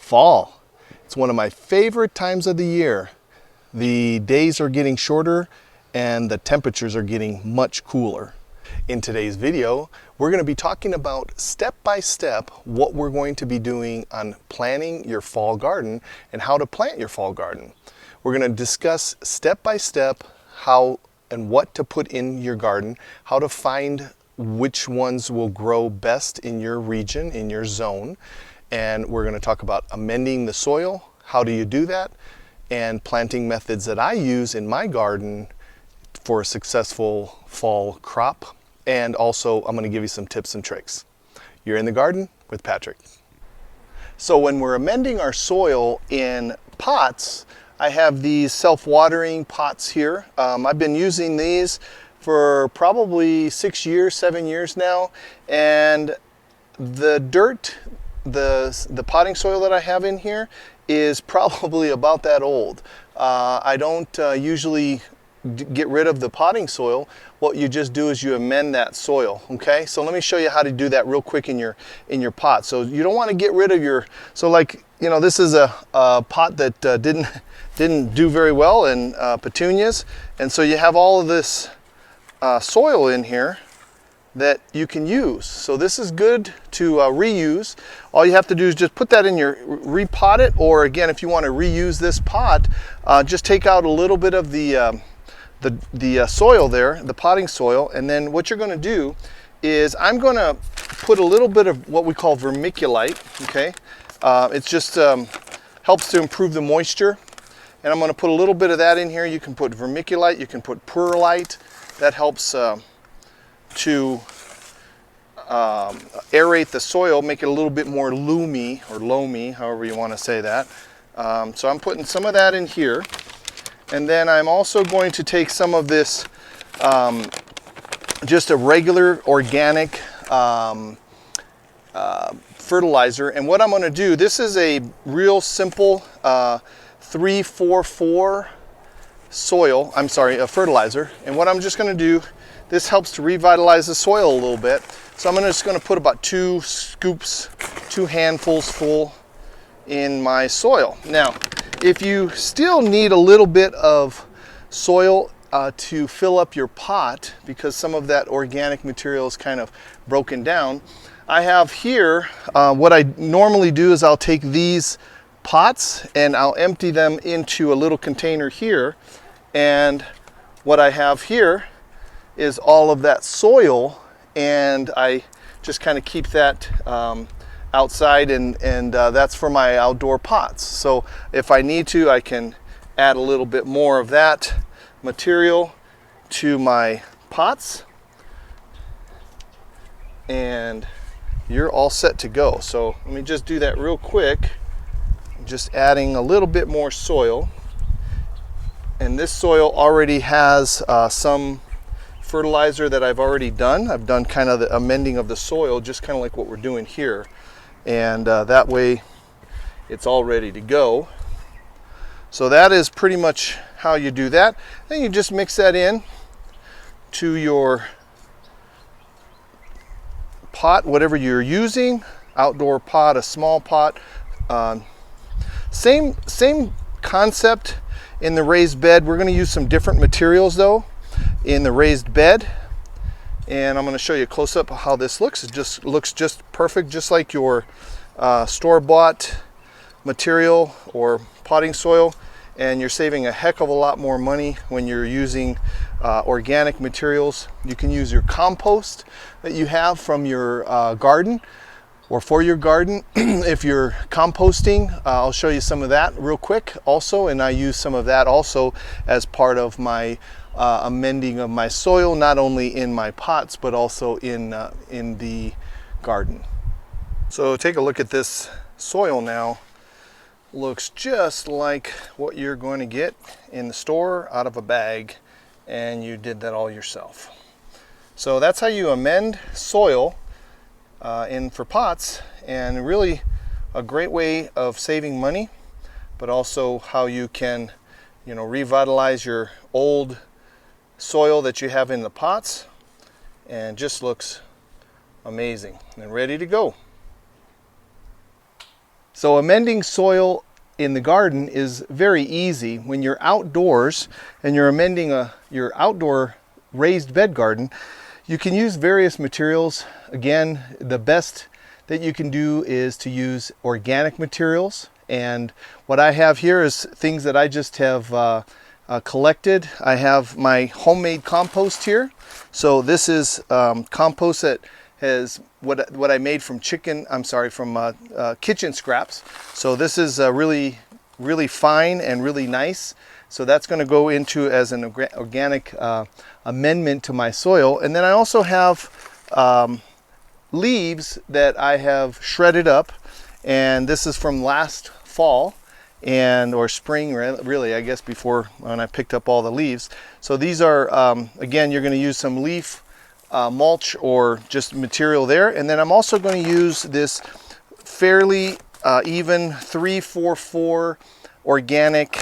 Fall. It's one of my favorite times of the year. The days are getting shorter and the temperatures are getting much cooler. In today's video, we're going to be talking about step by step what we're going to be doing on planning your fall garden and how to plant your fall garden. We're going to discuss step by step how and what to put in your garden, how to find which ones will grow best in your region, in your zone. And we're going to talk about amending the soil, how do you do that, and planting methods that I use in my garden for a successful fall crop. And also I'm going to give you some tips and tricks. You're in the garden with Patrick. So when we're amending our soil in pots, I have these self-watering pots here. I've been using these for probably 6 years, 7 years now, and the dirt, the potting soil that I have in here is probably about that old. I don't usually get rid of the potting soil. What you just do is you amend that soil. Okay, so let me show you how to do that real quick in your pot. So you don't want to get rid of your, so like, you know, this is a pot that didn't do very well in petunias, and so you have all of this soil in here that you can use. So this is good to reuse. All you have to do is just put that in your, repot it, or again, if you want to reuse this pot, just take out a little bit of the soil there, the potting soil, and then what you're going to do is I'm going to put a little bit of what we call vermiculite. Okay, it just helps to improve the moisture, and I'm going to put a little bit of that in here. You can put vermiculite, you can put perlite. That helps to aerate the soil, make it a little bit more loomy or loamy, however you want to say that. So I'm putting some of that in here, and then I'm also going to take some of this, just a regular organic fertilizer. And what I'm going to do, this is a real simple 3-4-4 soil, I'm sorry, a fertilizer. And what I'm just going to do, this helps to revitalize the soil a little bit. So I'm just going to put about 2 scoops, 2 handfuls full in my soil. Now, if you still need a little bit of soil to fill up your pot, because some of that organic material is kind of broken down, I have here, what I normally do is I'll take these pots and I'll empty them into a little container here. And what I have here is all of that soil, and I just kind of keep that outside, and that's for my outdoor pots. So if I need to, I can add a little bit more of that material to my pots, and you're all set to go. So let me just do that real quick, just adding a little bit more soil. And this soil already has some fertilizer that I've already done. I've done kind of the amending of the soil, just kind of like what we're doing here. And that way it's all ready to go. So that is pretty much how you do that. Then you just mix that in to your pot, whatever you're using, outdoor pot, a small pot. Same concept. In the raised bed, we're going to use some different materials though in the raised bed, and I'm going to show you a close-up of how this looks. It just looks just perfect, just like your store-bought material or potting soil, and you're saving a heck of a lot more money when you're using organic materials. You can use your compost that you have from your garden or for your garden. If you're composting, I'll show you some of that real quick also, and I use some of that also as part of my amending of my soil, not only in my pots but also in the garden. So take a look at this soil now. Looks just like what you're going to get in the store out of a bag, and you did that all yourself. So that's how you amend soil in for pots, and really a great way of saving money, but also how you can, you know, revitalize your old soil that you have in the pots, and just looks amazing and ready to go. So amending soil in the garden is very easy. When you're outdoors and you're amending your outdoor raised bed garden, you can use various materials. Again, the best that you can do is to use organic materials. And what I have here is things that I just have collected. I have my homemade compost here. So this is compost that has what I made from kitchen scraps. So this is really fine and really nice. So that's going to go into as an organic amendment to my soil. And then I also have leaves that I have shredded up, and this is from last fall or spring, really, I guess, before when I picked up all the leaves. So these are again, you're going to use some leaf mulch or just material there. And then I'm also going to use this fairly even 3-4-4 organic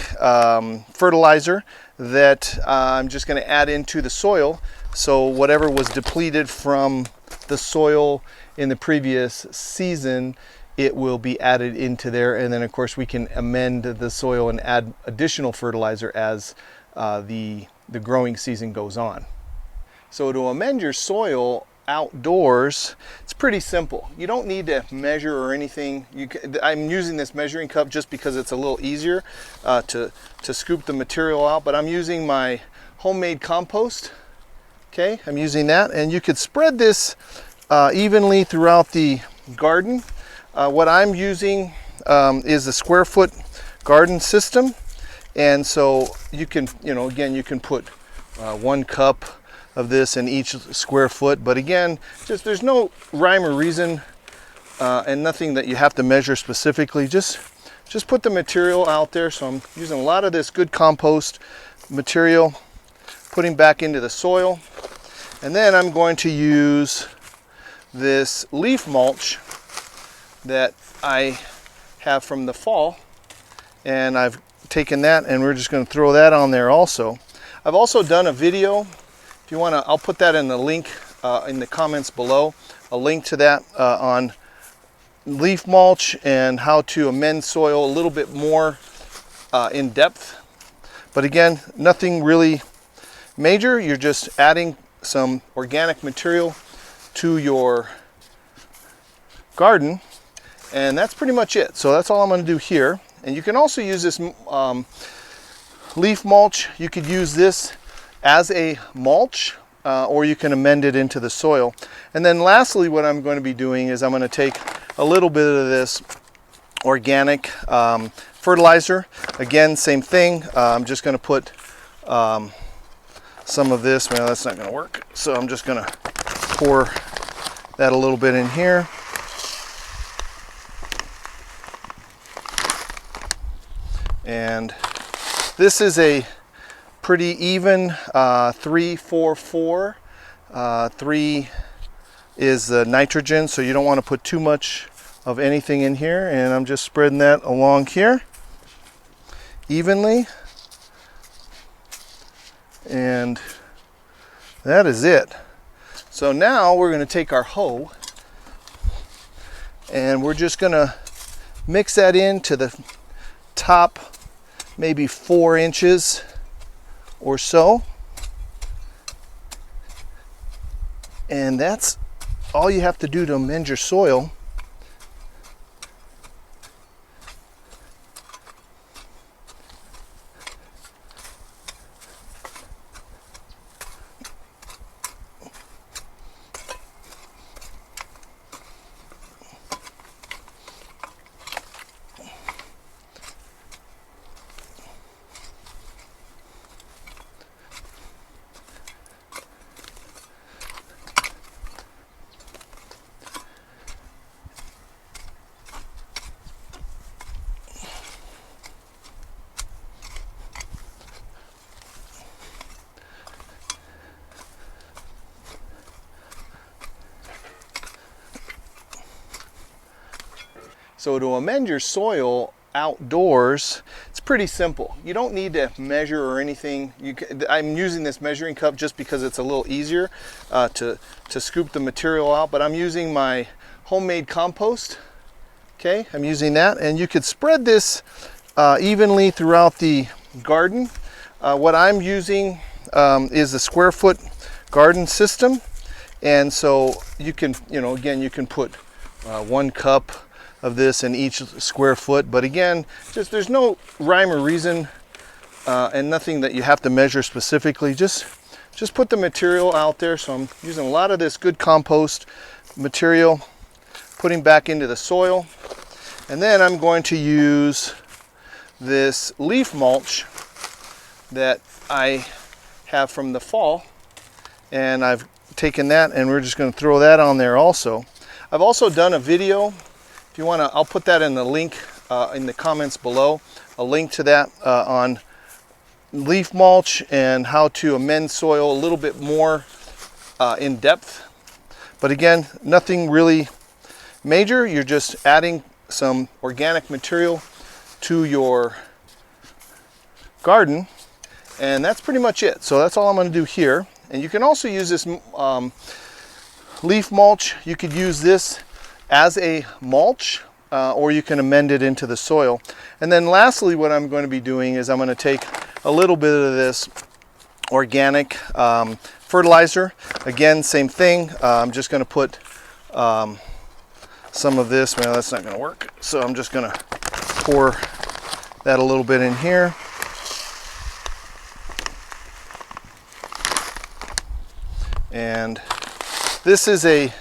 fertilizer that I'm just going to add into the soil. So whatever was depleted from the soil in the previous season, it will be added into there. And then of course we can amend the soil and add additional fertilizer as the growing season goes on. So to amend your soil outdoors, it's pretty simple. You don't need to measure or anything. I'm using this measuring cup just because it's a little easier to scoop the material out, but I'm using my homemade compost. Okay, I'm using that, and you could spread this evenly throughout the garden. What I'm using is a square foot garden system, and so you can, again, you can put 1 cup of this in each square foot, but again, just there's no rhyme or reason and nothing that you have to measure specifically. Just put the material out there. So I'm using a lot of this good compost material, putting back into the soil, and then I'm going to use this leaf mulch that I have from the fall, and I've taken that and we're just going to throw that on there also. I've also done a video. If you want to, I'll put that in the link in the comments below, a link to that on leaf mulch and how to amend soil a little bit more in depth. But again, nothing really major. You're just adding some organic material to your garden, and that's pretty much it. So that's all I'm going to do here. And you can also use this leaf mulch. You could use this as a mulch, or you can amend it into the soil. And then lastly, what I'm going to be doing is I'm going to take a little bit of this organic fertilizer. Again, same thing. I'm just going to put some of this. Well, that's not going to work. So I'm just going to pour that a little bit in here. And this is a pretty even 3-4-4. 3 is the nitrogen, so you don't want to put too much of anything in here. And I'm just spreading that along here evenly. And that is it. So now we're going to take our hoe and we're just going to mix that into the top maybe 4 inches or so, and that's all you have to do to amend your soil. So to amend your soil outdoors, it's pretty simple. You don't need to measure or anything. I'm using this measuring cup just because it's a little easier to scoop the material out, but I'm using my homemade compost. Okay, I'm using that, and you could spread this evenly throughout the garden. What I'm using is a square foot garden system, and so you can, again, you can put 1 cup of this in each square foot, but again, just there's no rhyme or reason and nothing that you have to measure specifically. Just put the material out there. So I'm using a lot of this good compost material, putting back into the soil, and then I'm going to use this leaf mulch that I have from the fall, and I've taken that and we're just going to throw that on there also. I've also done a video. If you want to, I'll put that in the link in the comments below, a link to that on leaf mulch and how to amend soil a little bit more in depth. But again, nothing really major. You're just adding some organic material to your garden, and that's pretty much it. So that's all I'm going to do here. And you can also use this leaf mulch. You could use this as a mulch, or you can amend it into the soil. And then lastly, what I'm going to be doing is I'm going to take a little bit of this organic fertilizer. Again, same thing. I'm just going to put some of this. Well, that's not going to work. So I'm just going to pour that a little bit in here. And this is a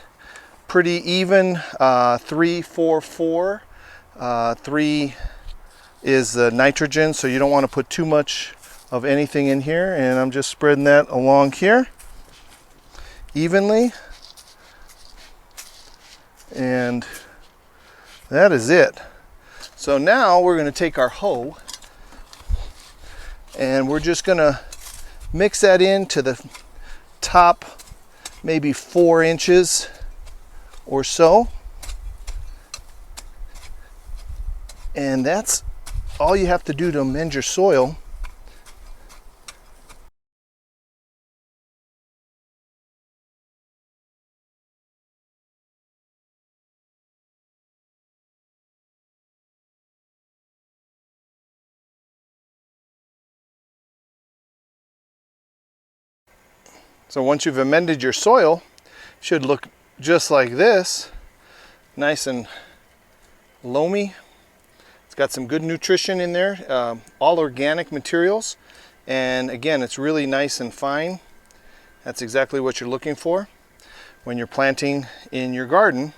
pretty even 3-4-4. 3 is the nitrogen, so you don't want to put too much of anything in here. And I'm just spreading that along here evenly. And that is it. So now we're going to take our hoe and we're just going to mix that into the top maybe 4 inches or so. And that's all you have to do to amend your soil. So once you've amended your soil, it should look just like this, nice and loamy. It's got some good nutrition in there, all organic materials, and again, it's really nice and fine. That's exactly what you're looking for when you're planting in your garden.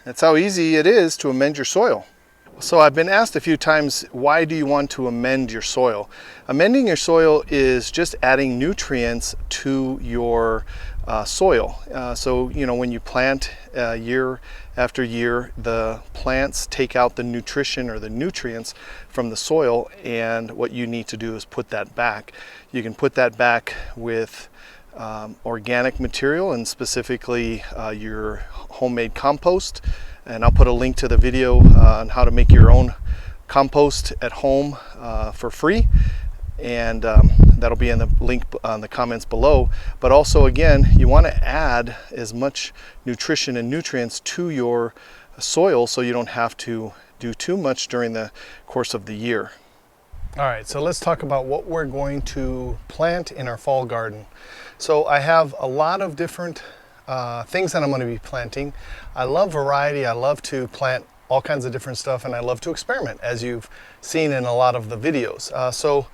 That's how easy it is to amend your soil. So I've been asked a few times, why do you want to amend your soil? Amending your soil is just adding nutrients to your soil. So, when you plant year after year, the plants take out the nutrition or the nutrients from the soil, and what you need to do is put that back. You can put that back with organic material, and specifically your homemade compost. And I'll put a link to the video on how to make your own compost at home for free. And that'll be in the link on the comments below. But also, again, you want to add as much nutrition and nutrients to your soil so you don't have to do too much during the course of the year. All right, so let's talk about what we're going to plant in our fall garden. So I have a lot of different things that I'm going to be planting. I love variety. I love to plant all kinds of different stuff, and I love to experiment, as you've seen in a lot of the videos. So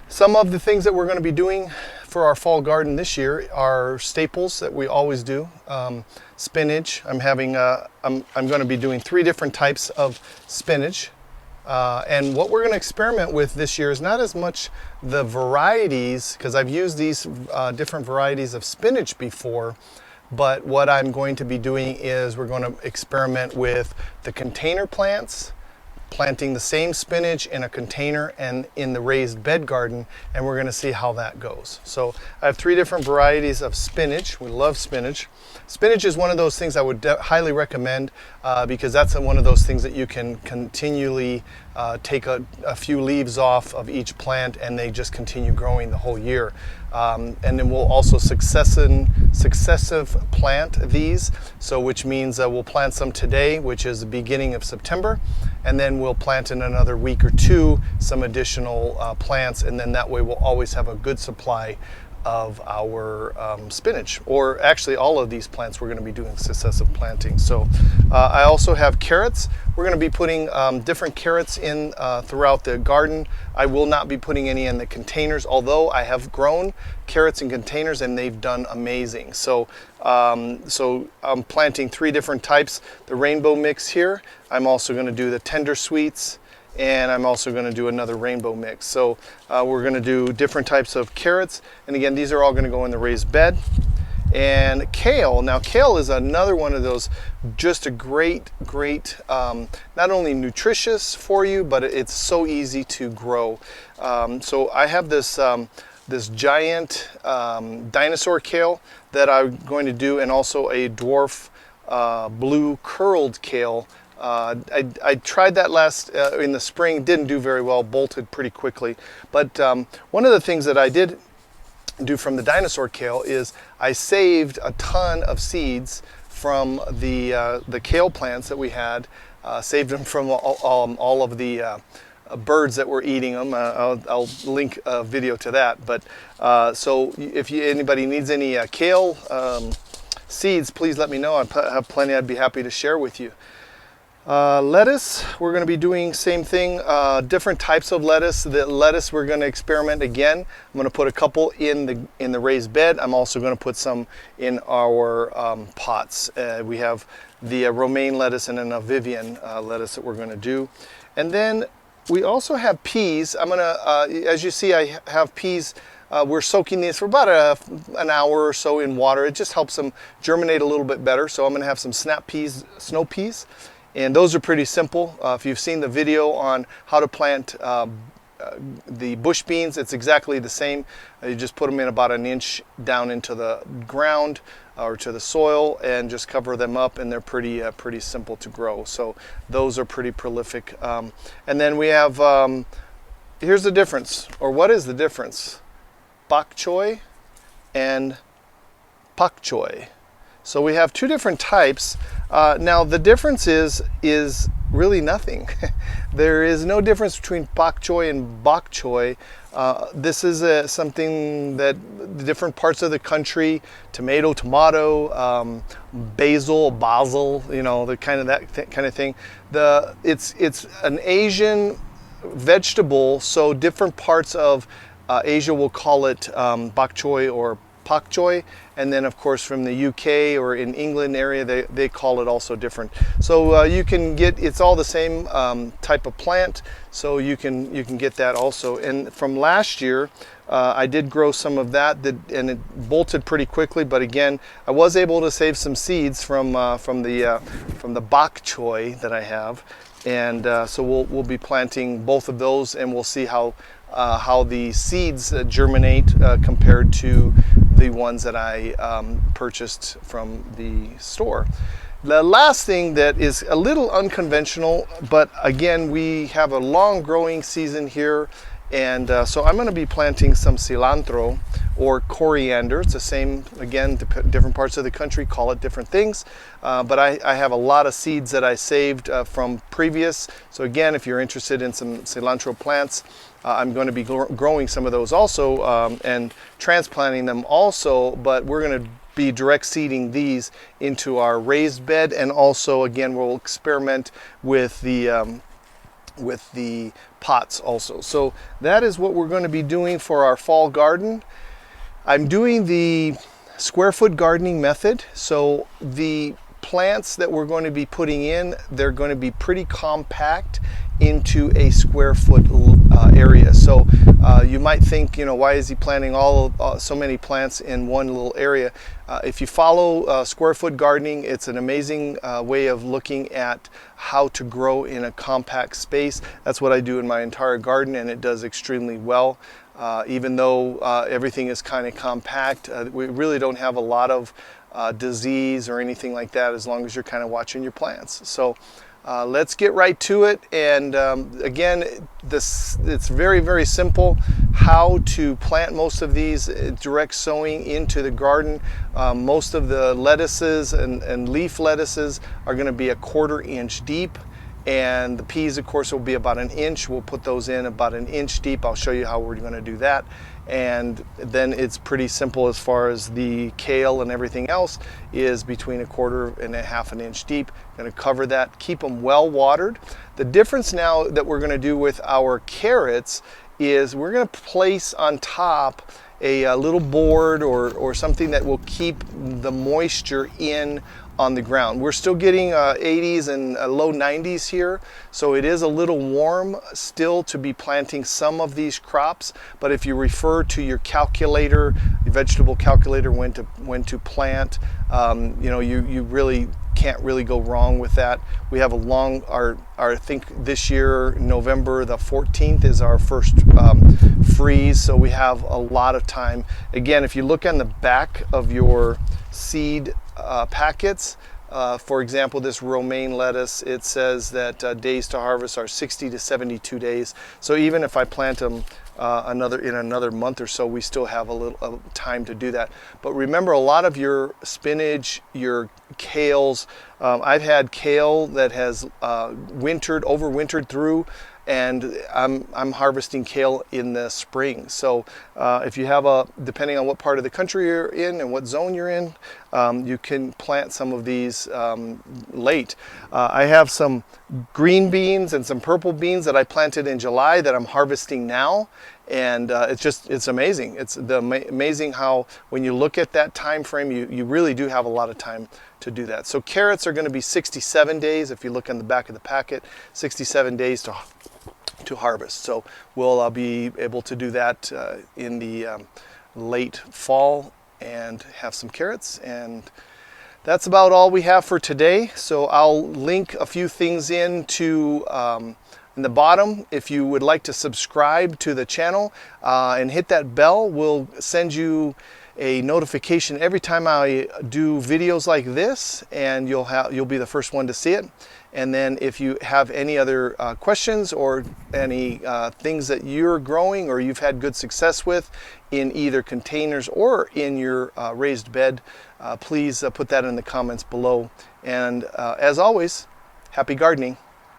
some of the things that we're going to be doing for our fall garden this year are staples that we always do. Spinach. I'm going to be doing 3 different types of spinach. And what we're going to experiment with this year is not as much the varieties, because I've used these different varieties of spinach before. But what I'm going to be doing is we're going to experiment with the container plants, planting the same spinach in a container and in the raised bed garden, and we're going to see how that goes. So I have 3 different varieties of spinach. We love spinach. Spinach is one of those things I would highly recommend because that's one of those things that you can continually take a few leaves off of each plant and they just continue growing the whole year. And then we'll also successive plant these, so which means we'll plant some today, which is the beginning of September, and then we'll plant in another week or two some additional plants, and then that way we'll always have a good supply of our spinach, or actually all of these plants we're going to be doing successive planting. So I also have carrots. We're going to be putting different carrots in throughout the garden. I will not be putting any in the containers, although I have grown carrots in containers and they've done amazing. So I'm planting 3 different types. The rainbow mix here. I'm also going to do the tender sweets, and I'm also going to do another rainbow mix. So we're going to do different types of carrots, and again, these are all going to go in the raised bed. And kale, now kale is another one of those, just a great not only nutritious for you, but it's so easy to grow. So I have this this giant dinosaur kale that I'm going to do, and also a dwarf blue curled kale. I tried that last in the spring, didn't do very well, bolted pretty quickly. But one of the things that I did do from the dinosaur kale is I saved a ton of seeds from the kale plants that we had, saved them from all of the birds that were eating them. I'll link a video to that. But so if anybody needs any kale seeds, please let me know. I have plenty I'd be happy to share with you. Lettuce, we're going to be doing same thing, different types of lettuce. The lettuce we're going to experiment again. I'm going to put a couple in the raised bed. I'm also going to put some in our pots. We have the romaine lettuce and then a Vivian lettuce that we're going to do. And then we also have peas. I'm going to, as you see, I have peas. We're soaking these for about an hour or so in water. It just helps them germinate a little bit better. So I'm going to have some snap peas, snow peas. And those are pretty simple. If you've seen the video on how to plant the bush beans, it's exactly the same. You just put them in about 1 inch down into the ground or to the soil, and just cover them up, and they're pretty simple to grow. So those are pretty prolific. And then we have, here's the difference, or what is the difference? Bok choy and pak choy. So we have 2 different types. Now the difference is really nothing. There is no difference between pak choy and bok choy. This is something that the different parts of the country, tomato, basil, you know, the kind of thing. It's an Asian vegetable, so different parts of Asia will call it bok choy or pak choy, and then of course from the UK or in England area they call it also different. So you can get, it's all the same type of plant, so you can get that also. And from last year I did grow some of that, and it bolted pretty quickly, but again I was able to save some seeds from the bok choy that I have, and so we'll be planting both of those, and we'll see how the seeds germinate compared to the ones that I purchased from the store. The last thing that is a little unconventional, but again we have a long growing season here, and so I'm going to be planting some cilantro or coriander. It's the same, again, different parts of the country call it different things, but I have a lot of seeds that I saved from previous. So again, if you're interested in some cilantro plants, I'm going to be growing some of those also, and transplanting them also, but we're going to be direct seeding these into our raised bed, and also again we'll experiment with the pots also. So that is what we're going to be doing for our fall garden. I'm doing the square foot gardening method, so the plants that we're going to be putting in, they're going to be pretty compact into a square foot area. So you might think, you know, why is he planting so many plants in one little area? If you follow square foot gardening, it's an amazing way of looking at how to grow in a compact space. That's what I do in my entire garden, and it does extremely well. Even though everything is kind of compact, we really don't have a lot of disease or anything like that, as long as you're kind of watching your plants. So let's get right to it. And again, it's very, very simple how to plant most of these direct sowing into the garden. Most of the lettuces and leaf lettuces are going to be a 1/4 inch deep, and the peas, of course, will be about 1 inch. We'll put those in about 1 inch deep. I'll show you how we're going to do that. And then it's pretty simple as far as the kale and everything else is between 1/4 and 1/2 inch deep. Going to cover that, keep them well watered. The difference now that we're going to do with our carrots is we're going to place on top a little board or something that will keep the moisture in on the ground. We're still getting 80s and low 90s here, so it is a little warm still to be planting some of these crops. But if you refer to your calculator, your vegetable calculator, when to plant, you know, you really can't really go wrong with that. We have a long, I think this year, November the 14th is our first freeze, so we have a lot of time. Again, if you look on the back of your seed packets, for example, this romaine lettuce, it says that days to harvest are 60 to 72 days. So even if I plant them in another month or so, we still have a little time to do that. But remember, a lot of your spinach, your kales, I've had kale that has overwintered through, and I'm harvesting kale in the spring. So if you have depending on what part of the country you're in and what zone you're in, you can plant some of these late. I have some green beans and some purple beans that I planted in July that I'm harvesting now. And it's amazing. It's amazing how when you look at that time frame, you really do have a lot of time to do that. So carrots are going to be 67 days. If you look on the back of the packet, 67 days to harvest. So we'll be able to do that in the late fall and have some carrots. And that's about all we have for today. So I'll link a few things in the bottom. If you would like to subscribe to the channel and hit that bell, we'll send you a notification every time I do videos like this, and you'll be the first one to see it. And then if you have any other questions or any things that you're growing or you've had good success with in either containers or in your raised bed, please put that in the comments below. And as always, happy gardening.